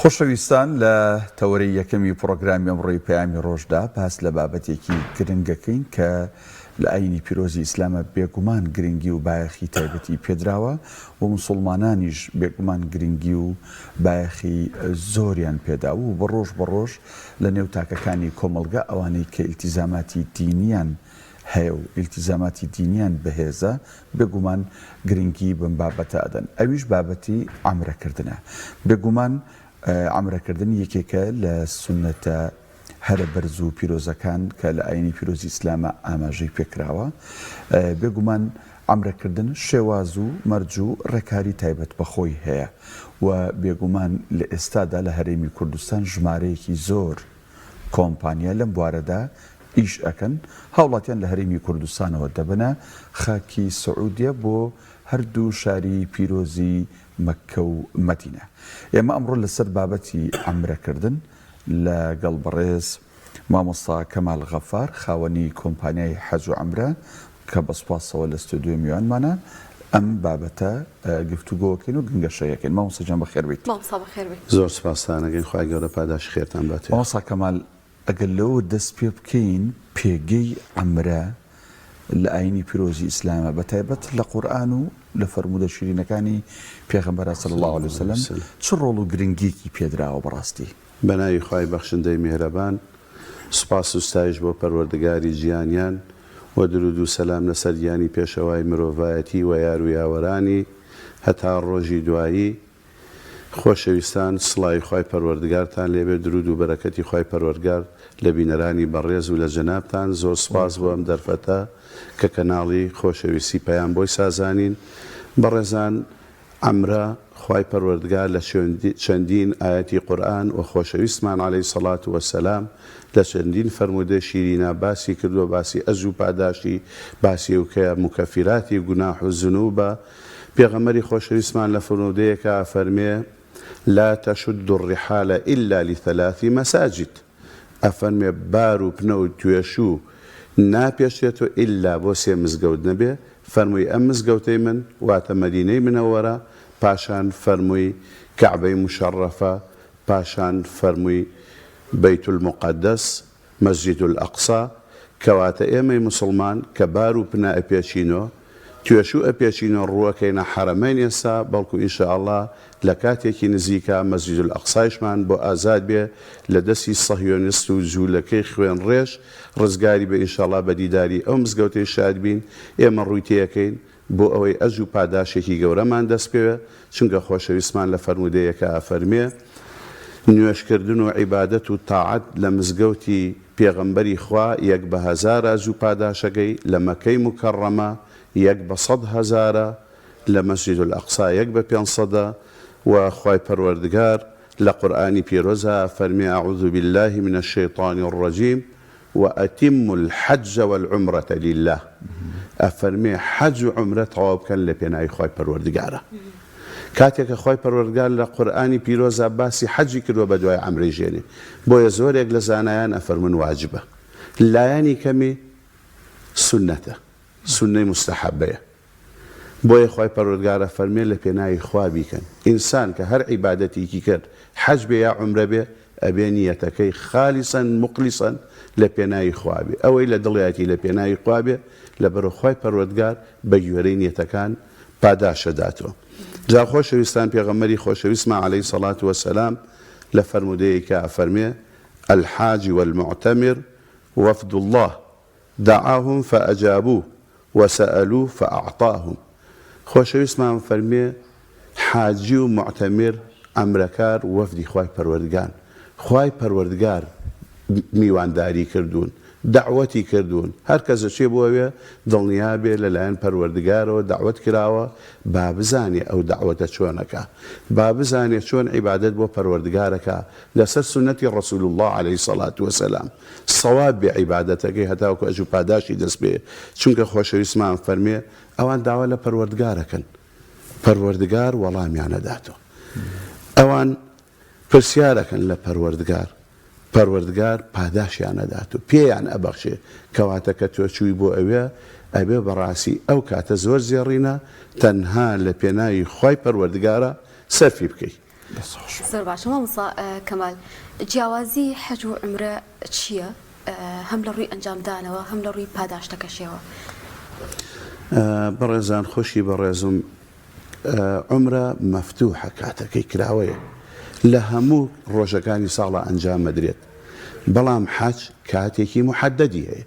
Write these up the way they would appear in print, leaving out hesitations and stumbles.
خۆشەویستان لە تەوەرەی یەکەمی پرۆگرامی ئەمڕۆی پەیامی ڕۆژدا باس لە بابەتێکی گرنگەکەین کە لە ئاینی پیرۆزی ئیسلامە بێگومان گرنگی و بایەخی تایبەتی پێدراوە و موسڵمانانیش بێگومان گرنگی و بایەخی زۆریان پێداوە و بەڕۆژ بەڕۆژ لە نێو تاکەکانی کۆمەڵگە ئەوانەی کە ئیلتیزاماتی دینیان هەیە و ئیلتیزاماتی دینیان بەهێزە بێگومان گرنگی بم بابەتە ئەدەن. ئەویش بابەتی عەمرەکردنە. بێگومان عەمرەکردن یەکێکە لە سونەتە هەرە بەرز و پیرۆزەکان کە لە ئاینی پیرۆزی ئیسلامە ئاماژەی پێکراوە. بێگومان عەمرەکردن شێواز و مەرج و ڕێکاری تایبەت بەخۆی هەیە و بێگومان لە ئێستادا لە هەرێمی کوردستان ژمارەیەکی زۆر کۆمپانیا لەم بوارەدا ئیش ئەکەن هاوڵاتیان لە هەرێمی کوردستانەوە دەبنە خاکی سعودیە بۆ هەردوو شاری پیرۆزی مەککە و مەدینە. ئێمە ئەمڕۆ لەسەر بابەتی عەمرەکردن لەگەڵ بەڕێز مامۆستا کەمال غەفار خاوەنی کۆمپانیای حەج و عەمرە کە بەسپاسەوە لە ستودیۆ میوانمانە ئەم بابەتە گفتوگۆکەین و گنگەشەیەکەین. مامۆستا جان بەخێر بیت. مامۆستا بەخێر بیت. زۆر سپاسانەگەین خوای گەورە پاداشی خێرتان باتێ. مامۆستا کەمال ئەگەر لەوە دەست پێ بکەین پێگەی عەمرە لە ئاینی پیرۆزی ئیسلامە بەتایبەت لە قورئان و لە فەرموودە شیرینەکانی پێغەمبەر صلی الله علیه وسلم چ ڕۆڵ و گرنگیکی پێدراوە بەڕاستی؟ بەناوی خوای بەخشندەی میهرەبان سوپاس و ستایش بۆ پەروەردگاری گیانیان و درود و سەلام لەسەر گیانی پێشەوای مرۆڤایەتی و یار و یاوەرانی هەتا ڕۆژی دوایی. خۆشەویستان سڵای خوای پەروەردگارتان لێبێ، درود و بەرەکەتی خوای پەروەردگار لە بینەرانی بەڕێز و لە جەنابتان. زۆر سپاس بۆ ئەم دەرفەتە کە کەناڵی خۆشەویستی پەیام بۆی سازانین. بەڕێزان، عەمرە خوای پەروەردگار لە چەندین ئایەتی قورئان و خۆشەویستمان عەلەیهی سەڵات وەسەلام لە چەندین فەرموودە شیرینە باسی کردووە، باسی ئەجر و پاداشی باسی وکە مکەفیراتی گوناح و زنوبە. پێغەمبەری خۆشەویستمان لە فەرموودەیەکە فەرمێ لا تشد الرحال إلا لثلاث مساجد. ئەفەرمێ بار و پنە و توێشوو ناپێشێتەوە ئیلا بۆ سێ مزگەوت نەبێ. فەرمووی ئەم مزگەوتەی من واتە مەدینەی منەوەرە، پاشان فەرمووی کەعبەی مشەڕەفە، پاشان فەرمووی بەیت المقەدەس، مەسجید الئەقسا، کەواتە ئێمەی موسڵمان کە بار و پنە ئەپێچینەوە توێشوو ئەپێچینەوە ڕووەکەینە حەرەمەین ئێستا، بەڵکو ئینشاءالله لە کاتێکی نزیکە مەسجید الئەقسایشمان بۆ ئازاد بێ لە دەستی سەهیۆنیست و جوولەکەی خوێن ڕێژ ڕزگاری بە ئینشاءالله بە دیداری ئەو مزگەوتەی شاد بین. ئێمە ڕووی تێیەکەین بۆ ئەوەی ئەج و پاداشێکی گەورەمان دەست پێوێ، چونکە خۆشەویستمان لە فەرموودەیەکە ئەفەرمێ نوێشکردن و عیبادەت و تاعەت لە مزگەوتی پێغەمبەری خوا یەک بە هەزار ئەج و پاداشەکەی، لە مەکەی مکەڕەمە یەک بە 100,000، لە مەسجید الئەقسا یەک بە 500. و خوای پەروەردگار لە قورئانی پیرۆزە فەرمێ ئەعوذ بالله من الشیطان الرجیم وأتموا الحج والعمرة لله. ئەفەرمێ حەج و عومرە تەواو بکەن لە پێناوی خوای پەروەردگارە. کاتێکە خوای پەروەردگار لە قورئانی پیرۆزە باسی حەجی کردووە بە دوای عەمرەی ژێنێ، بۆیە زۆرێک لە زانایان ئەفەرمون واجبە، لایەنی کەمی سونەتە، سنەی مستحەبەیە. بۆیە خوای پەروەردگارە فەرمێ لە پێناوی خوا بیکەن. ئینسان کە هەر عیبادەتێکی کرد حەج بێ یا عومرە بێ ئەبێ نیەتەکەی خالیسەن مقلیسەن لە پێناوی خوا بێ، ئەوەی لە دڵیەتی لە پێناوی خوا بێ لەبەرەوە خوای پەروەردگار بە گوێرەی نیەتەکان پاداشەداتەوە. جا خۆشەویستان، پێغەمبەری خۆشەویستمان عەلەیهی سەڵات وەسەلام لە فەرموودەیەکە ئەفەرمێ الحاج والمعتمر وفد الله دعاهم فأجابوه وسألوه فأعطاهم. خۆشەویستمان فەرمێ حاجی و معتەمر عەمرەکار وەفدی خوای پەروەردگار، خوای پەروەردگار میوانداری کردوون، دعوەتی کردوون. هەر کەسە چێ بۆوێ دڵنیا بێ لەلایەن پەروەردگارەوە دعوەت کراوە، با بزانێ ئەو دعوەتە چۆنەکە، با بزانێ چۆن عیبادەت بۆ پەروەردگارەکە لەسەر سونەتی ڕەسوول الله عەلەیهی سەڵات وەسەلام، سەواب بێ عیبادەتەکەی هەتاوەکو ئەجر و پاداشی دەست بێ. چونکە خۆشەویستمان فەرمێ ئەوان داوا لە پەروەردگارەکەن، پەروەردگار وەڵامیانەداتەوە. ئەوان پرسیارەکەن لە پەروەردگار، پەروەردگار پاداشیانەدات و پێیان ئەبەخشێ. کەواتە کە تۆ چووی بۆ ئەوێ ئەبێ بەڕاستی ئەو کاتە زۆر زێڕینە تەنها لە پێناوی خوای پەروەردگارە سەرفی بکەیت. زۆر باشە مامۆستا کەمال جیاوازی حەج و عومرە چییە هەم لە ڕووی ئەنجامدانەوە هەم لە ڕووی پاداشتەکەشەوە بەڕێزان خۆشی بەڕێزم عومرە مەفتوحە کاتەکەی کراوەیە لە هەموو ڕۆژەکانی ساڵە ئەنجام مەدرێت بەڵام حەج کاتێکی محەددی هەیە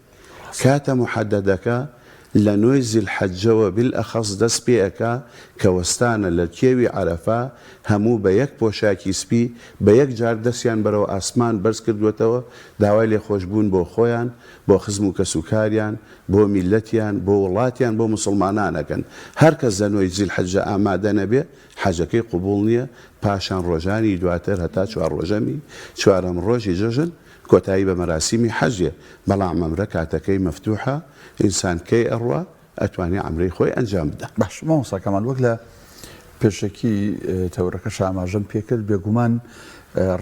کاتە محەددەکە لە نوێی زیلحەجەوە بالئەخەس دەست پێەکە کە وەستانە لە کێوی عەرەفا هەموو بە یەک پۆشاکی سپی بە یەک جار دەستیان بەرەوە ئاسمان بەرز کردوێتەوە داوای لێخۆشبوون بۆ خۆیان بۆ خزم و کەسوکاریان بۆ میلەتیان بۆ وڵاتیان بۆ مسلمانانەکەن هەر کەس لە نوێی زیلحەجە ئامادە نەبێ حەجەکەی قبوڵ نییە پاشان ڕۆژانی دواتر هەتا چوار ڕۆژەمی چوارەم ڕۆژی جەژن کۆتایی بە مەراسیمی حەجێ بەڵام ئەمرە کاتەکەی مەفتوحە ئینسان کەی ئەڕوا ئەتوانێ عەمرەی خۆی ئەنجام بدە باش مامۆستا کەمال وەک لە پێشەکی تەورەکەش ئاماژەم پێکرد بێگومان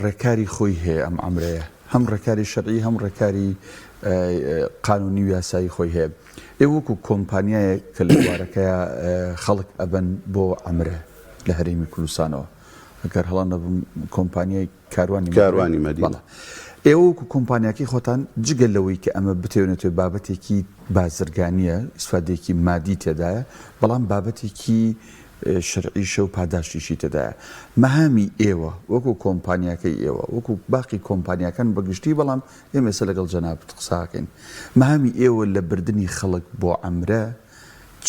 ڕێکاری خۆی هەیە ئەم عەمرەیە هەم ڕێکاری شەرعی هەم ڕێکاری قانونی و یاسایی خۆی هەیە ئێوە وەکو کۆمپانیایەک کە لە بوارەکەیە خەڵک ئەبەن بۆ عەمرە لە هەرێمی کوردستانەوە ئەگەر هەڵا نەبم کۆمپانیای کاروانی مەدینە ئێوە وەکو کۆمپانیاکەی خۆتان جگەل لەوەی کە ئەمە بتێونێتێت بابەتێکی بازرگانیە ئیسفادێکی مادی تێدایە بەڵام بابەتێکی شەرعیشە و پاداشتیشی تێدایە مەهامی ئێوە وەکو کۆمپانیاکەی ئێوە وەکو باقی کۆمپانیاکان بەگشتی بەڵام ئێمە لەگەڵ جەنابەت قساکەین مەهامی ئێوە لە بردننی خەڵک بۆ عەمرە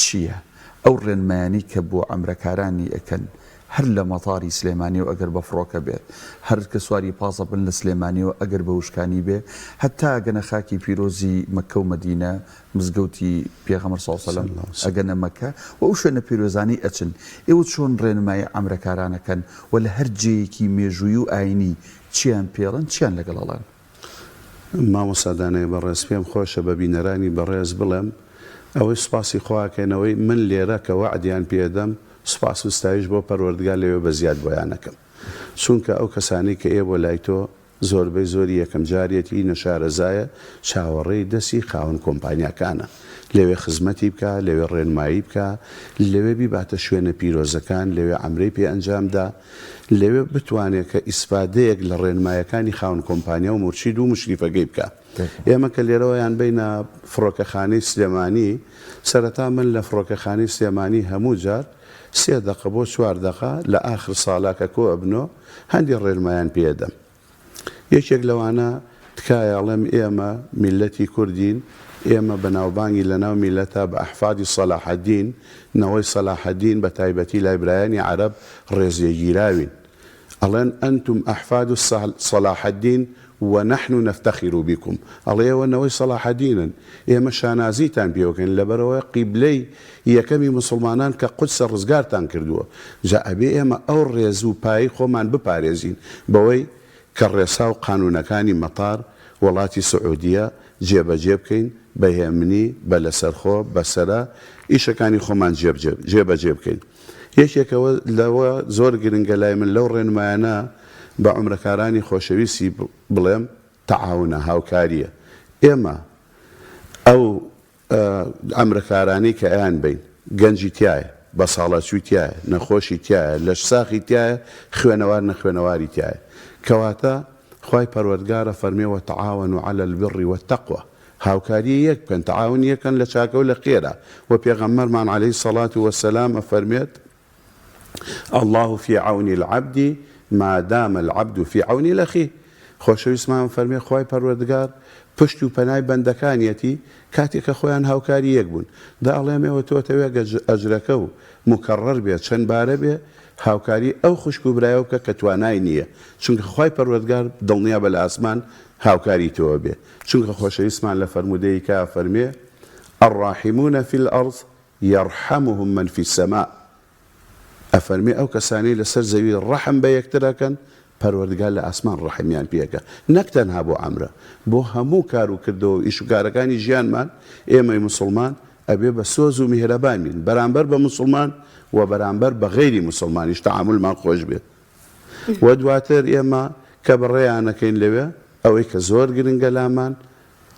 چییە؟ ئەو ڕێنمایانی کە بۆ عەمرەکارانی ئەکەن هەر لە مەتاری سلێمانی و ئەگەر بە فڕۆکە بێ هەر کە سواری پاسە بن لە سلێمانی و ئەگەر بە وشکانی بێ هەتا گەنە خاکی پیرۆزی مەکە و مەدینە مزگەوتی پێغەمبەر صلی الله علیه و سلم ئەگەنە مەکە و ئەو شوێنە پیرۆزانی ئەچن ئێوە چۆن ڕێنمایی عەمرەکارانەکەن و لە هەر جێیەکی مێژووی و ئاینی چیان پێڵن چیان لەگەڵەڵان مامۆستا دانەیە بەڕێز پێم خۆشە بە بینەرانی بەڕێز بڵێم ئەوەی سوپاسی خواکەنەوەی من لێرە کە وعدیان پێدەم سوپاس و ستایش بۆ پەروەردگار لەوێ بە زیاد بۆیانەکەم چونکە ئەو کەسانی کە ئێ بۆ لای تۆ زۆربەی زۆری یەکەم جارێتی نەشارەزایە چاوەڕێی دەستی خاوەن کۆمپانیاکانە لەوێ خزمەتی بکە لەوێ ڕێنمایی بکە لەوێ بیباتە شوێنە پیرۆزەکان لەوێ عەمرەی پێ ئەنجامدا لەوێ بتوانێت کە ئیسفادەیەک لە ڕێنمایەکانی خاوەن کۆمپانیا و مرشید و مشریفەکەی بکە ئێمە کە لێرەوەیان بینە فڕۆکەخانەی سلێمانی سەرەتا من لە فڕۆکەخانەی سلێمانی هەموو جار 3 دقە بۆ 4 دقە لە ئاخر ساڵاکە کۆ ئەبنۆ هەندی ڕێنمایان پێدەم یەکێک لەوانە تکایەڵێم ئێمە میلەتی کوردین ئێمە بەناوبانگی لەناو میلەتە بە ئەحفادی سەلاحەدین نەوەی سەلاحەدین بە تایبەتی لای برایانی عەرەب ڕێزیەگیراوین ئەڵێن ئەنتم ئەحفاد سەلاحەدین ونحن نفتخر بكم الله ونوي صلاح دينا إما شانازيتان بيوكن لبروا قبلي يكمي مسلمانان كقدس الرزقارتان كردوا جاء بي إما أو ريزو باي خومان بباريزين بوي كالرساو قانون كاني مطار ولاتي سعودية جيب كين بيهمني بلا سرخو بسرا إيش كاني خومان جيب كين يشيك لو زور جرنجلاي من لو رين معنا بعمركاراني خوشويسي بڵێم تەعاونە هاوکاریە ئێمە ئەو ئەمرەکارانی کە ئەیان بین گەنجی تایە بەساڵەچووی تایە نەخۆشی تایە لەش ساخی تایە خوێنەوار نەخوێنەواری تایە کەواتە خوای پەروەردگارە فەرمێوە تەعاون على البر والتقوى هاوکاری یەک بکەن تەعاون یەکەن لە چاکە و لە خێرا و پێغەمبەرمان عەلەیهی سەڵات وەسەلام ئەفەرمێت الله في عون العبد ما دام العبد في عون الأخي خۆشەویستمان فەرمێ خوای پەروەردگار پشت و پەنای بەندەکانیەتی کاتێک کە خۆیان هاوکاری یەک بوون دا ئەڵێمەوە تۆتەوێ ئەجرەکە و مکەڕەر بێت چەند بارە بێ هاوکاری ئەو خوشک و برایەوە بکە کە توانای نییە چونکە خوای پەروەردگار دڵنیا بە لە ئاسمان هاوکاری تۆوە بێ چونکە خۆشەویستمان لە فەرمودەیە کە فەرمێ الراحمون في الأرض يرحمهم من في السماء ئەفەرمێ ئەو کەسانی لەسەر زەوی ڕەحم بە یەکترەکەن پەروەردگار لە ئاسمان ڕەحمیان پێکە نەک تەنها بۆ عەمرە بۆ هەموو کار و کردەوە و ئیش و کارەکانی ژیانمان ئێمەی مسلمان ئەبێ بە سۆز و میهرەبان بین بەرامبەر بە مسلمان و بەرامبەر بە غەیری مسلمانیش تەعامولمان خۆش بێت و دواتر ئێمە کە بڕێیانەکەین لەوێ ئەوەی کە زۆر گرنگە لامان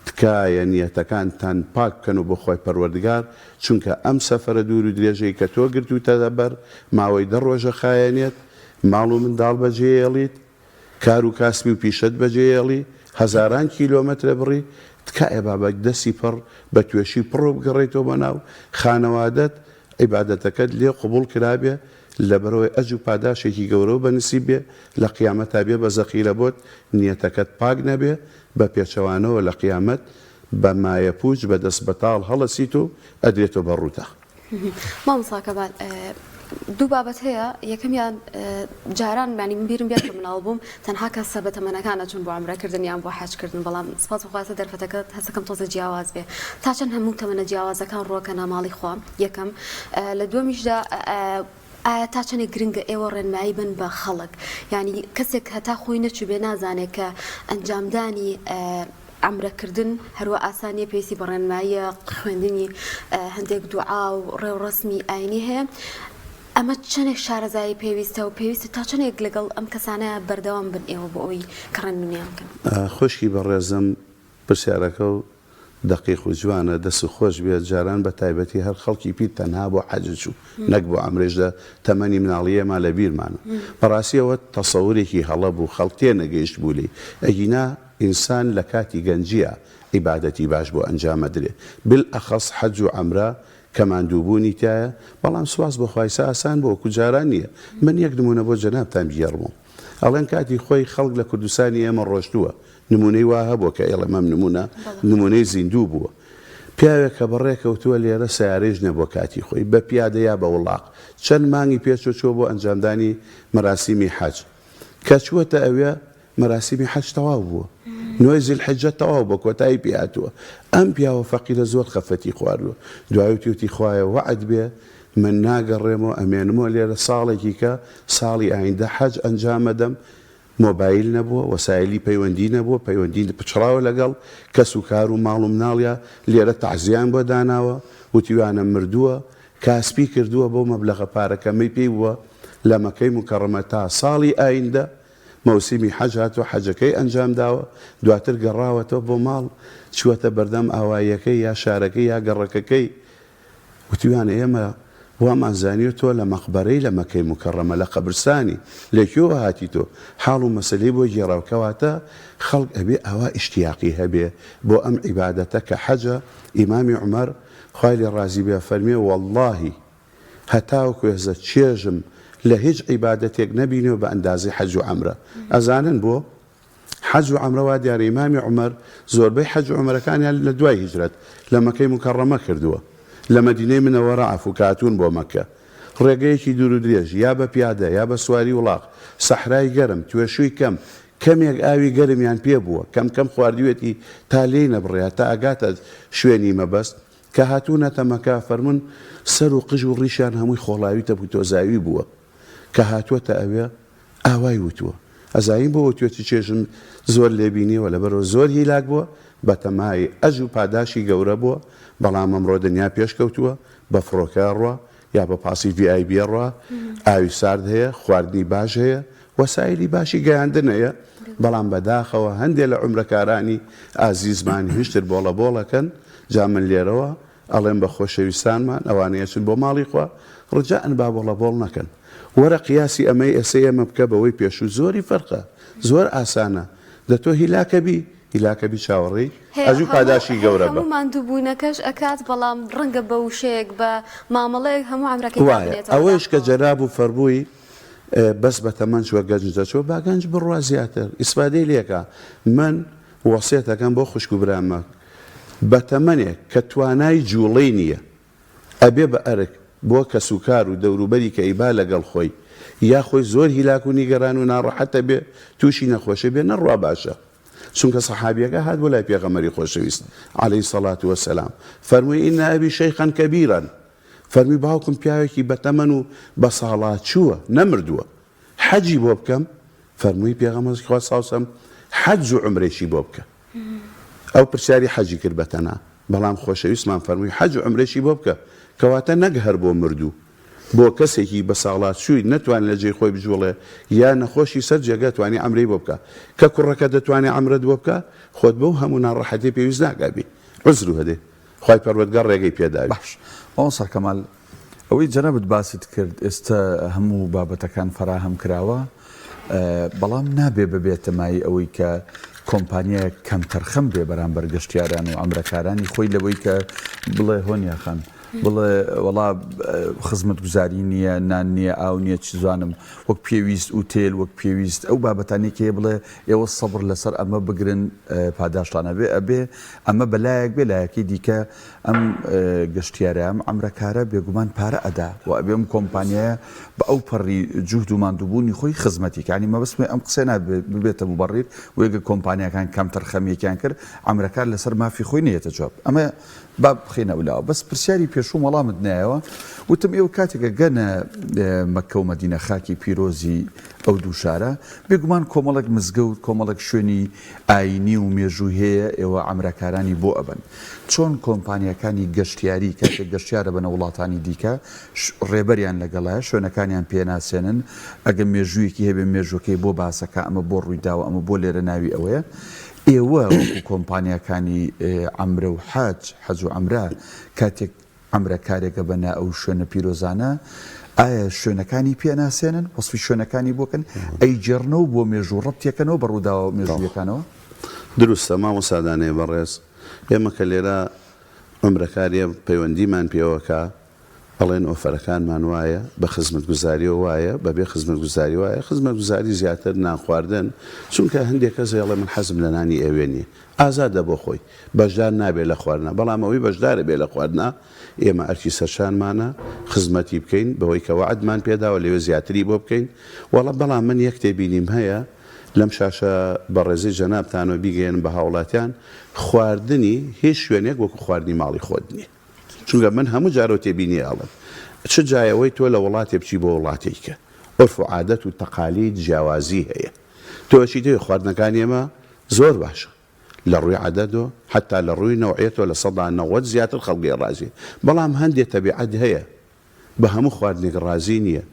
تکایە نیەتەکانتان پاک بکەن و بۆ خۆی پەروەردگار چونکە ئەم سەفەرە دوور و درێژەی کە تۆ گرتوتە دەبەر ماوەی 10 ڕۆژە خایەنێت ماڵ و منداڵ بەجێهێڵیت کار و کاسبی و پیشت بەجێهێڵی هەزاران کیلۆمەترە بڕی تکایە بابەت دەستی پڕ بە توێشی پڕ و بگەڕێتەوە بەناو خانەوادەت عیبادەتەکەت لێ قبول کرابێ لەبەرەوەی ئەج و پاداشێکی گەورە و بەنسیب بێ لە قیامەتا بێ بە زەخیرە بۆت نیەتەکەت پاک نەبێ بە پێچەوانەوە لە قیامەت بە مایە پوچ بە دەست بەتاڵ هەڵەسیت و ئەدرێتەوە بە ڕووتە. مامۆستا کەمال دوو بابەت هەیە یەکەمیان جاران معنی من بیرم بێت کە مناڵ بووم تەنها کەسە بە تەمەنەکانە چون بۆ عومرەکردن یان بۆ حەجکردن بەڵام سپاس بخواتە دەرفەتەکەت هەستەکەم تۆزە جیاواز بێ تا چەند هەموو تەمەنە جیاوازەکان ڕۆکەنە ماڵی خۆم یەکەم لە دووەمیشدا ئایا تا چەندێک گرنگە ئێوە ڕێنمایی بن بە خەڵک ینی کەسێک هەتا خۆی نەچوو بێ نازانێت کە ئەنجامدانی عمرەکردن هەروە ئاسانیە پێویستی بە ڕێنماییە خوێندنی هەندێک دوعا و ڕێوڕسمی ئاینی هەیە ئەمە چەندێک شارەزایی پێویستە و پێویستە تا چەندێک لەگەڵ ئەم کەسانەیە بەردەوام بن ئێوە بۆ ئەوی کە ڕێنمونیان بکەن. خۆشکی بەڕێزم پرسیارەکە و دقیق و جوانە دەست و خۆش بێت جاران بە تایبەتی هەر خەڵکی پیر تەنها بۆ حەج چوو نەک بۆ ئەمرێژدا تەمەنی مناڵیەما لە بیرمانە بەڕاستیەوە تەسەورێکی هەڵە بوو خەڵک تێ نەگەیشت بوولی ئەگینا ئینسان لە کاتی گەنجیە عیبادەتی باش بۆ ئەنجامەدرێ بالئەخەس حەج و عەمرە کەماندووبوونی تایە بەڵام سواس بۆ خوایسە ئاسان بۆ وەکو جاران نییە من یەک نمونە بۆ جەنابتان بگێڕمەوە ئەڵێن کاتی خۆی خەڵک لە کوردستانی ئێمە ڕۆشتووە نمونەی وا هەبووە کە ئێڵە مەم نمونەی زیندوو بووە پیاوێک کە بەڕێکەوتووە لێرە سیارەیش نەبووە کاتی خۆی بە پیادە یا بە وڵاق چەند مانگی پێچۆچووە بۆ ئەنجامدانی مەراسیمی حەج کە چووەتە ئەوێ مەراسیمی حەج تەواو بووە نوێی زیلحیجە تەواو بە کۆتایی پێهاتووە ئەم پیاوە فەقیرە زۆر خەفەتی خواردووە دوای وتی خوایە وعد بێ من ناگەڕێمەوە ئەمێنمەوە لێرە ساڵێکی کە ساڵی ئایندە حەج ئەنجامەدەم مۆبایل نەبووە وەسایلی پەیوەندی نەبووە پەیوەندی پچڕاوە لەگەڵ کەس و کار و ماڵ و مناڵە لێرە تەعزیان بۆ داناوە وتیوانە مردووە کاسپی کردووە بۆ مەبلەغە پارەکەمەی پێی بووە لە مەکەی مکەڕەمە تا ساڵی ئایندە مەوسیمی حەج هاتووە حەجەکەی ئەنجام داوە دواتر گەڕاوەتەوە بۆ ماڵ چوەتە بەردەم ئاواییەکەی یا شارەکەی یا گەڕەکەکەی وتیوانە ئێمە وامانزانیوە تۆ لە مەقبەرەی لە مەکەی مکەڕەمە لە قەبرستانی لێکیەوە هاتی تۆ حاڵ و مەسەلەی بۆ گێڕاوکەواتە خەڵک ئەبێ ئەوە ئیشتیاقی هەبێ بۆ ئەم عیبادەتە کە حەجە ئیمامی عومەر خوای لێ ڕازی بێ فەرمێ وەڵڵاهی هەتاوەکو ێزە چێژم لە هیچ عیبادەتێک نەبینەوە بە ئەندازی حەج و عەمرە ئەزانن بۆ حەج و عەمرە وا دیارە ئیمامی عومەر زۆربەی حەج و عومرەکانیان لە دوای هیجرەت لە مەکەی مکەڕەمە کردووە لە مەدینەی منەوەرە ئەفوکاتون بۆ مەکە ڕێگەیەکی دوور و درێژ یا بە پیادە یا بە سواری وڵاق سەحرای گەرم توێشووی کەم کەمێک ئاوی گەرمیان پێ بووە کەم خواردوێتی تا لێی نەبڕێ تا ئەگاتە شوێنی مەبەست کە هاتوونەتە مەکە فەرمون سەر و قژ و ڕیشیان هەمووی خۆڵاوی تەبوو تۆزاوی بووە کە هاتووەتە ئەوێ ئاوای وتووە ئەزاین بۆ وتوێتی چێژم زۆر لێبینیەوە لەبەرەوە زۆر هیلاک بووە بە تەمای ئەج و پاداشی گەورە بووە بەڵام ئەمڕۆ دنیا پێشکەوتووە بە فڕۆکە ڕوا یا بە پاسی VIP ڕوا ئاوی سارد هەیە خواردنی باش هەیە وەسایلی باشی گەیاندن هەیە بەڵام بەداخەوە هەندێک لە عومرەکارانی ئازیزمان هیچتر بۆڵە بۆڵەکەن جا من لێرەوە ئەڵێن بە خۆشەویستانمان ئەوانەیە چون بۆ ماڵی خوا ڕجاءن با بۆڵە بۆڵ نەکەن وەرە قیاسی ئەمەی ئێسەی ئەمە بکە بەوەی پێشوو زۆری فەرقە زۆر ئاسانە دەتۆ هیلاکەبی چاوەڕێی ئەجوو پاداشی گەورە بە هەموو ماندووبوونەکەش ئەکات بەڵام ڕەنگە بە وشەیەک بە مامەڵەیەک هەموو عەمرەکەی وایە ئەوەش کە جەناب و فەرمووی بەس بە تەمەن چوە گەنج دەچوە با گەنج بڕوا زیاتر ئیسپادەی لێکە من وەسیەتەکەم بۆ خوشک و برامە بە تەمەنێک کە توانای جوڵەی نییە ئەبێ بە ئەرک بۆ کەسوکار و دەوروبەری کە ئیبا لەگەڵ خۆی یا خۆی زۆر هیلاک و نیگەران و ناڕەحەتە بێ تووشی نەخۆشە بێ نەڕوا باشە چونکە سەحابیەکە هات بۆ لای پێغەمبەری خۆشەویست عەلەیهی سەڵات وەسەلام فەرمووی ئینە ئەبی شەیخەن کەبیرەن فەرمی باوکم پیاوێکی بەتەمەن و بە ساڵات چووە نەمردووە حەجی بۆ بکەم فەرمووی پێغەمبەری خوا ساوسەم حەج و عومرەیشی بۆ بکە ئەو پرسیاری حەجی کرد بەتەنها بەڵام خۆشەویستمان فەرمووی حەج و عومرەیشی بۆ بکە کەواتە نەک هەر بۆ مردوو بۆ کەسێکی بە ساڵات چووی نەتوانێت لە جێی خۆی بجوڵێ یا نەخۆشی سەر جێگە توانی ئەمرەی بۆ بکە کە کوڕەکە دەتوانێت ئەمرەت بۆ بکە خۆت بەو هەموو ناڕەحەتی پێویست ناگابی عوزر هەدێ خوای پەروەردگار ڕێگەی پێداوی باش ئەو سەر کەمال ئەوەی جەنابەت باست کرد ئێستا هەموو بابەتەکان فراهەم کراوە بەڵام نابێ ببێتەمای ئەوەی کە کۆمپانیای کەمتەرخەم بێ بەرامبەر گەشتیاران و ئەمرەکارانی خۆی لەوەی کە بڵێ هۆنیاخان بڵێ وەڵا خزمەت گوزاری نییە نان نییە ئاو نییە چ زانم وەک پێویست ئوتێل وەک پێویست ئەو بابەتانێکی بڵێ ئێوە سەبر لەسەر ئەمە بگرن پاداشتانە بێ ئەبێ ئەمە بەلایەک بێ لایەکی دیکە ئەم گەشتیارە ئەم ئەمرەکارە بێگومان پارە ئەدا و ئەبێ ئەم کۆمپانیایە بە ئەو پەڕی جوهد و ماندووبوونی خۆی خزمەتی کانی مەبەستمێ ئەم قسە ببێتە مبەڕیر وێگە کۆمپانیەکان کەمتەر خەمیەکیان کرد ئەمرەکار لەسەر مافی خۆی نێتە جواب ئەمە با بخینە ولاوە بەس پرسیاری پێشوو وەڵامت نایەوە وتم ئێوە کاتێکە گەنە مەکە و مەدینە خاکی پیرۆزی ئەو دوو شارە بێگومان کۆمەڵک مزگەوت کۆمەڵک شوێنی ئاینی و مێژوو هەیە ئێوە ئەمرەکارانی بۆ ئەبن چۆن کۆمپانیەکانی گەشتیاری کاتێک گەشتیارە بنە وڵاتانی دیکە ڕێبەریان لەگەڵایە شوێنەکانیان پێناسێنن ئەگە مێژوویەکی هەبێ مێژوەکەی بۆ باسەکە ئەمە بۆ ڕوویداوە ئەمە بۆ لێرە ناوی ئەوەیە ئێوە وەکو کۆمپانیەکانی عەمرە و حەج و عەمرە کاتێک ئەمرەکارێکە بەنا ئەو شوێنە پیرۆزانە ئایا شوێنەکانی پێناسێنن وەسفی شوێنەکانی بۆکەن ئەی جێڕنەوە بۆ مێژوو ڕەبتێکەنەوە بە ڕووداوە مێژوویەکانەوە دروستە مامۆسادانەیە بەڕێز ئێمە کە لێرە ئەمرەکاریە پەیوەندیمان پێوەکە ئەڵێن ئۆفەرەکانمان وایە بە خزمەت گوزاریەوە وایە بەبێ خزمەت گوزاری وایە خزمەت گوزاری زیاتر نان خواردن چونکە هەندێک کەس ئەڵێ من حەزم لە نانی ئێوێ نییە ئازادە بۆ خۆی بەشدار نابێت لە خواردنە بەڵام ئەوەی بەشدارە بێ لە خواردنە ئێمە ئەرکی سەرشانمانە خزمەتی بکەین بەوەی کە وعدمان پێداوە لەوێ زیاتری بۆ بکەین وەڵا بەڵام من یەک تێبینیم هەیە لەم شاشە بەڕێزی جەنابتانەوە بیگەێن بە هاوڵاتیان خواردنی هیچ شوێنێک وەکو خواردنی ماڵی خۆت نییە چونکە من هەموو جارۆ تێبینی ئاڵم چ جایەوەی تۆ لە وڵاتێ بچی بۆ وڵاتێکە عرف و عادەت و تەقالید جیاوازی هەیە تۆچی دەوێت خواردنەکانی ئێمە زۆر باشە لە ڕووی عادەتەوە حتا لە ڕووی نەوعیەتەوە لە ١٩٠ زیاتر خەڵکی ڕازی بەڵام هەندێک تەبیعەت هەیە بە هەموو خواردنێک ڕازی نییە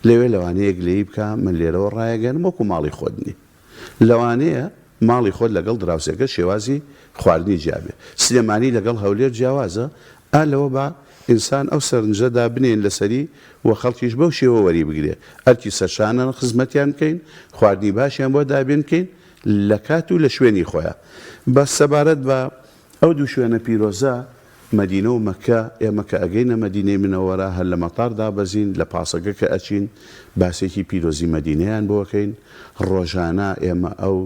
لەوێ لەوانەیەک لێی بکە من لێرەوە ڕایەگەن وەکو ماڵی خۆتنی لەوانەیە ماڵی خۆت لەگەڵ دراوسێکە شێوازی خواردنی جیابێ سلێمانی لەگەڵ هەولێر جیاوازە ئالەوە بە ئینسان ئەو سەرنجەدا بنێن لەسەری و خەڵکیش بەو شێوە وەری بگرێ ئەرکی سەرشانە خزمەتیان بکەین خواردنی باشیان بۆ دابێن بکەین لە کات و لە شوێنی خۆیان بە سەبارەت بە ئەو دوو شوێنە پیرۆزە مەدینە و مەکە ئێمە کە ئەگەینە مەدینەی منەوەرە هەر لە مەتار دابەزین لە پاسەکە کە ئەچین باسێکی پیرۆزی مەدینەیان بۆکەین ڕۆژانە ئێمە ئەو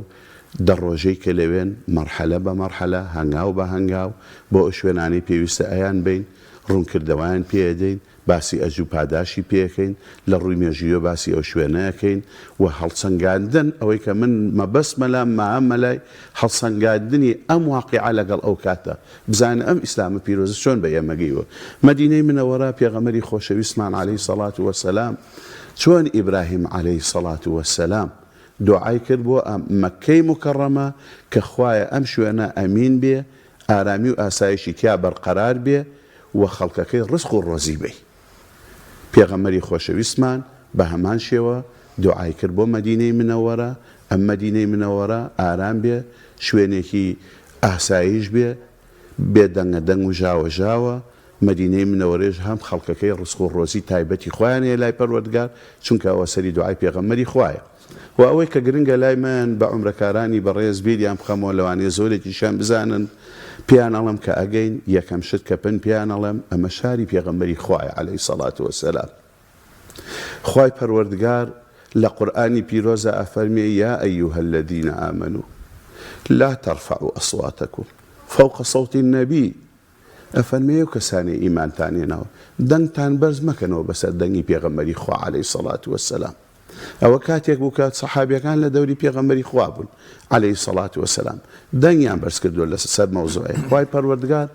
دەڕۆژەی کە لەوێن مەرحەلە بە مەرحەلە هەنگاو بە هەنگاو بۆ ئەو شوێنانی پێویستە ئەیان بین ڕوونکردەوەیان پێدەین باسی ئەجوو پاداشی پێەکەین لە ڕووی مێژویە باسی ئەو شوێنەکەین و هەڵسەنگاندن ئەوەی کە من مەبەستمەلا مامەلای هەڵسەنگاندنی ئەم واقعە لەگەڵ ئەو کاتە بزانە ئەم ئیسلامە پیرۆزە چۆن بە ئێمەگەیوە مەدینەی منەوەرە پێغەمبەری خۆشەویستمان عەلەیهی سەڵات وەسەلام چۆن ئیبراهیم عەلەیهی سەڵات وەسەلام دوعای کرد بۆ مەکەی مکەڕەمە کە خوایە ئەم شوێنە ئەمین بێ ئارامی و ئاسایشی تیا بەرقەرار بێ و خەڵکەکەی ڕزق و ڕۆزی بێ پێغەمبەری خۆشەویستمان بە هەمان شێوە دوعای کرد بۆ مەدینەی منەوەرە ئەم مەدینەی منەوەرە ئارام بێ شوێنێکی ئاسایش بێ بێدەنگە دەنگ و ژاوە ژاوە مەدینەی منەوەرێژ هەم خەڵکەکەی ڕزق و ڕۆزی تایبەتی خۆیانەیە لای پەروەردگار چونکە ئەوە سەری دوعای پێغەمبەری خوایە و ئەوەی کە گرنگە لای من بە عومرەکارانی بەڕێز بیریان بخەمەوە لەوانەیە زۆرێکیشان بزانن پیان ئەڵم کە ئەگەین یەکەم شت کە پن پیان ئەڵم ئەمە شاری پێغەمبەری خوایە عەلەیهی سەڵات وەسەلام خوای پەروەردگار لە قورئانی پیرۆزە ئەفەرمێ یا ئەیوهە الەذینە ئامەنوو لا تەرفەعوا ئەصواتەکم فەوقە سەوتی النەبی ئەفەرمێ و کەسانی ئیمانتانێنەوە دەنگتان بەرز مەکەنەوە بەسەر دەنگی پێغەمبەری خوا عەلەیهی سەڵات وەسەلام ئەوە کاتێک بوو کات سەحابیەکان لە دەوری پێغەمبەری خوا بوون عەلەیهی سەڵات وەسەلام دەنگیان بەرز کردووە لەسەر مەوزوعەیە خوای پەروەردگار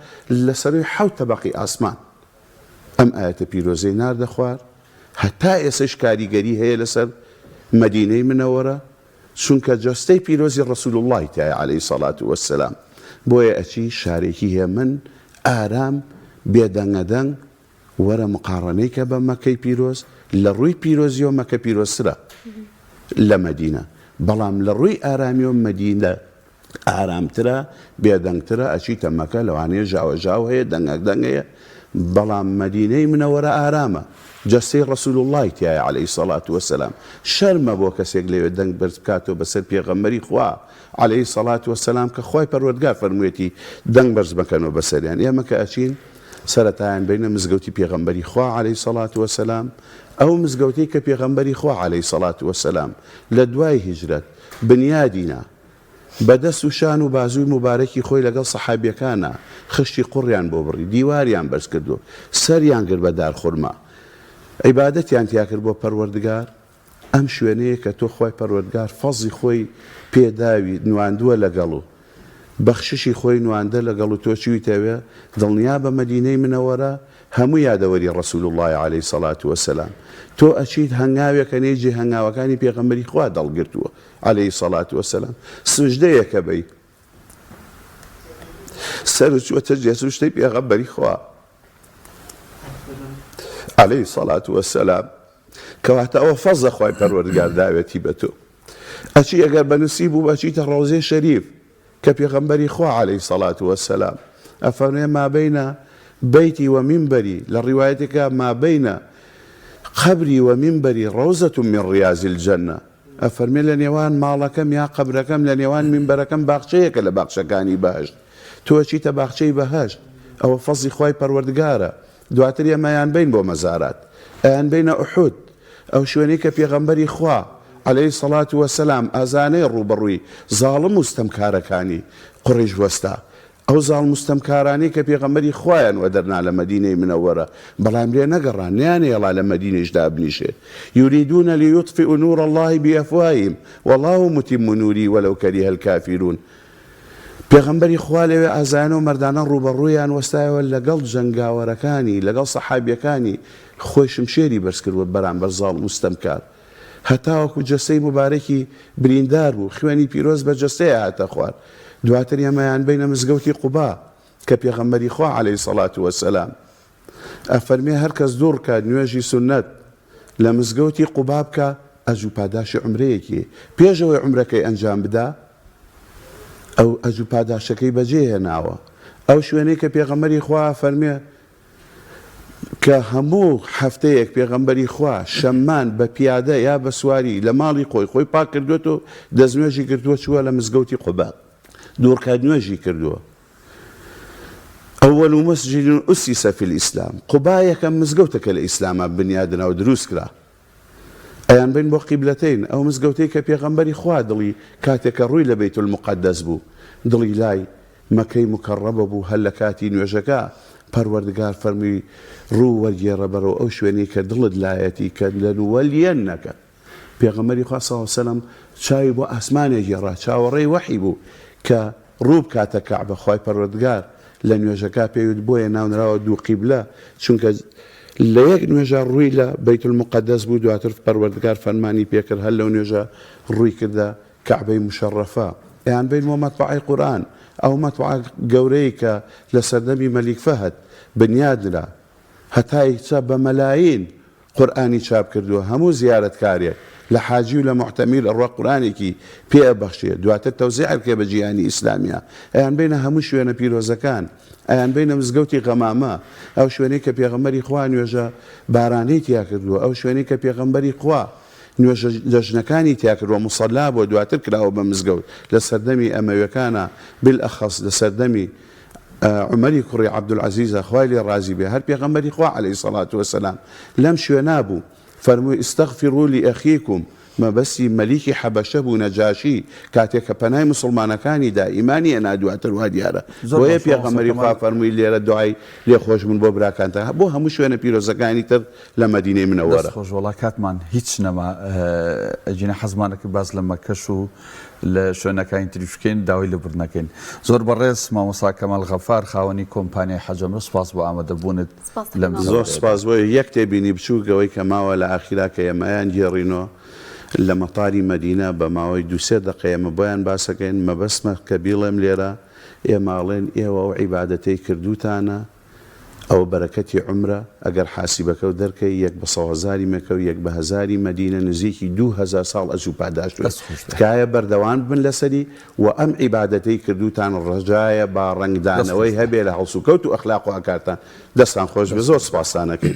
لەسەروی 7 تەبەقی ئاسمان ئەم ئاەتە پیرۆزەی ناردە خوار هەتا ئێسش کاریگەری هەیە لەسەر مەدینەی منەوەرە چونکە جەستەی پیرۆزی ڕەسوول اللهی تایە عەلەیهی سەڵات وەسەلام بۆیە ئەچی شارێکی هەیە من ئارام بێدەنگەدەنگ وەرە مقارنەی کە بە مەکەی پیرۆز لە ڕووی پیرۆزیەوە مەکە پیرۆزترە لە مەدینە بەڵام لە ڕووی ئارامیەوە مەدینە ئارامترە بێدەنگترە ئەچیتە مەکە لەوانەیە ژاوەژاو هەیە دەنگەدەنگ هەیە بەڵام مەدینەی منەوەرە ئارامە، جەستەی ڕەسوول اللهی تایە عەلەیهی سەڵات وەسەلام. شەرمە بۆ کەسێک لەوێ دەنگ بەرز بکاتەوە بەسەر پێغەمبەری خوا عەلەیهی سەڵات وەسەلام کە خوای پەروەردگار فەرموویەتی دەنگ بەرز بکەنەوە بەسەریان. ئێمە کە ئەچین سەرەتایان بینە مزگەوتی پێغەمبەری خوا عەلەیهی سەڵات وەسەلام، ئەو مزگەوتەی کە پێغەمبەری خوا عەلەیهی سەڵات وەسەلام لە دوای هیجرەت بنیادینا بەدەست و شان و بازووی مبارەکی خۆی لەگەڵ سەحابیەکانە خشتی قوڕیان بۆ بڕی، دیواریان بەرز کردو، سەریان کرد بە دارخورما، عیبادەتیان تیا کرد بۆ پەروەردگار. ئەم شوێنەیە کە تۆ خوای پەروەردگار فەزڵی خۆی پێداوی نواندووە لەگەڵ و بەخششی خۆی نواندە لەگەڵ و تۆ چیویتەوێ دڵنیا بە مەدینەی منەوەرە هەموو یادەوەری ڕەسوول اللهی عەلەیهی سەڵات وەسەلام. تۆ ئەچیت هەنگاوێکە نێجی هەنگاوەکانی پێغەمبەری خوا دڵگرتووە عەلەیهی سەڵات وەسەلام، سوژدەیەکە بەی سەر چووەتە جێسوشتەی پێغەمبەری خوا عەلەیهی سەڵات وەسەلام، کەواتە ئەوە فەزە خوای پەروەردگار داوێتی بە تۆ. ئەچی ئەگەر بەنووسی بوو بەچیتە ڕەوزەی شەریف کە پێغەمبەری خوا عەلەیهی سەڵات وەسەلام ئەفەرمێ ما بەینە بەیتی و منبەری، لە ڕیوایەتێکە ما بەینە قەبری و منبەری ڕەوزەة من ڕیاض الجەنە، ئەفەرمێ لە نێوان ماڵەکەم یا قەبرەکەم لە نێوان منبەرەکەم باخچەیەکە لە باخچەکانی بەهەشت، تۆ ئەچیتە باخچەی بەهەشت. ئەوە فەزڵی خوای پەروەردگارە. دواتر ئێمەیان بین بۆ مەزارات، ئەیان بینە ئوحود، ئەو شوێنەی کە پێغەمبەری خوا عەلەیهی سەڵات وەسەلام ئازانەی ڕوبەڕووی زاڵم و ستەمکارەکانی قوڕیش وەستا، ئەو زاڵ مستەمکارانی کە پێغەمبەری خوایان وە دەرنا لە مەدینەی منەوەرە، بەڵام لێ نەگەڕان، نیانێڵا لە مەدینەیشدا بنیشێ. یوریدونە لیوطفئوا نور الله بأفواههم والله متم نوری ولو کەریه الکافرون. پێغەمبەری خوا لەوێ ئازانە و مەردانە ڕوبەڕوویان وەستایەوە لەگەڵ جەنگاوەرەکانی لەگەڵ سەحابیەکانی خۆی شمشێری بەرز کردووە بەرامبەر زاڵ مستەمکار، هەتاوەکو جەستەی مبارەکی بریندار بوو، خوێنی پیرۆز بە جەستەیە هاتە خوارد. دواتر ئێمەیان بینە مزگەوتی قوبا کە پێغەمبەری خوا عەلەیهی سەڵات وەسەلام ئەفەرمێ هەر کەس دوور کات نوێژی سونەت لە مزگەوتی قوبا بکە ئەجوو پاداشی عومرەیەکی پێشەوەی عومرەکەی ئەنجام بدا، ئەو ئەجوو پاداشەکەی بەجێ هێناوە. ئەو شوێنەی کە پێغەمبەری خوا فەرمێ کە هەموو هەفتەیەک پێغەمبەری خوا شەممان بە پیادە یا بە سواری لە ماڵی خۆی پاک کردوێت و دەستنوێژی کردووە چووە لە مزگەوتی قوبا دوورکات نوێژی کردووە. ئەوەل مەسجد ئوسیسە فی الئیسلام، قوبا یەکەم مزگەوتەکە لە ئیسلامە بنیادنەوە دروست کرا. ئەیان بین بۆ قیبلەتین، ئەو مزگەوتەی کە پێغەمبەری خوا دڵی کاتێکە ڕووی لە بەیت المقدس بوو دڵی لای مەکەی مکەڕەبە بوو، هەر لە کاتی نوێژەکە پەروەردگار فەرمی ڕوو وەرگێڕە بەرەوە ئەو شوێنەی کە دڵت لایەتی کە لەنوەلیەنەکە. پێغەمبەری خوا صلی الله علیه و سەلەم چاوی بۆ ئاسمانێ گێڕا، چاوەڕێی وەحی بوو کە ڕوو بکاتە کەعبە. خوای پەروەردگار لە نوێژەکە پێوت بۆیە ناونراوە دوو قیبلە، چونکە لە یەک نوێژە ڕووی لە بەیت المقدس بوو، دواتر پەروەردگار فەرمانی پێکرد هەر لەو نوێژە ڕووی کردە کەعبەی مشەڕەفە. ئەیان بین بۆ مەتبەعەی قورئان، ئەو مەتبەعە گەورەی کە لە سەردەمی مەلیک فەهەد بنیادرا، هەتای چاپ بە مەلاین قورئانی چاپ کردووە، هەموو زیارەتکارێک لە حاجی و لە محتەمیر ئەڕوا قورئانێکی پێبەخشێ، دواتر تەوزیع کرێ بە جیهانی ئیسلامیە. ئەیان بینە هەموو شوێنە پیرۆزەکان، ئەیان بینە مزگەوتی غەمامە، ئەو شوێنەی کە پێغەمبەری خوا نوێژە بارانەی تیا کردووە، ئەو شوێنەی کە پێغەمبەری خوا نوێژە لەژنەکانی تیا کردووە، موسەلا بۆ دواتر کراوە بە مزگەوت لە سەردەمی ئەمەویەکانە، بالئەخەس لە سەردەمی عمەری کوڕی عەبدولعەزیزە خوای لێ ڕازی بێ، هەر پێغەمبەری خوا عەلەیهی سەڵات وەسەلام لەم شوێنە بوو فەرمووی ئستەغفروا لئەخیکم، مەبەستی مەلیکی حەبەشە بوو نەجاشی کاتێک کە پەنای مسلمانەکانی دا ئیمانی هێنا، دواتر وا دیارە بۆیە پێغەمبەری خوا فەرمووی لێرە دوعای لێخۆشبوون بۆ براکانتان بۆ هەموو شوێنە پیرۆزەکانی تر لە مەدینەی منەوەرە. خۆشوەڵا کاتمان هیچ نەما ئەجینە حەزمانەکە باز لە مەکەش و لە شوێنەکانی تریش بکەین، داوای لەبوور نەکەین. زۆر بەڕێز مامۆستا کەمال غەفار خاوەنی کۆمپانیای حەجەمرە، سوپاس بۆ ئامادەبوونت. زۆر سوپاس بۆ یەک تێبینی بچووکەوەی کە ماوە لە ئاخیرا کە ئێمەیان گێڕینەوە لە مەتاری مەدینە بە ماوەی 2-3 دقە ئێمە بۆیان باسەکەین. مەبەستمە کە بیڵێم لێرە ئێماڵێن ئێوە ئەو عیبادەتەی کردوتانە، ئەو بەرەکەتی عمرە ئەگەر حاسیبەکە و دەرکەی 1 بە 100,000 مەکە و 1 بە 1000 مەدینە نزیکی 2000 ساڵ ئەجوو پاداشت تکایە بەردەوام بن لەسەری و ئەم عیبادەتەی کردوتان ڕەجایە با ڕنگدانەوەی هەبێ لە هەڵسوکەوت و ئەخلاق و ئاکارتان دەستان خۆش بە زۆر سپاسانەکەی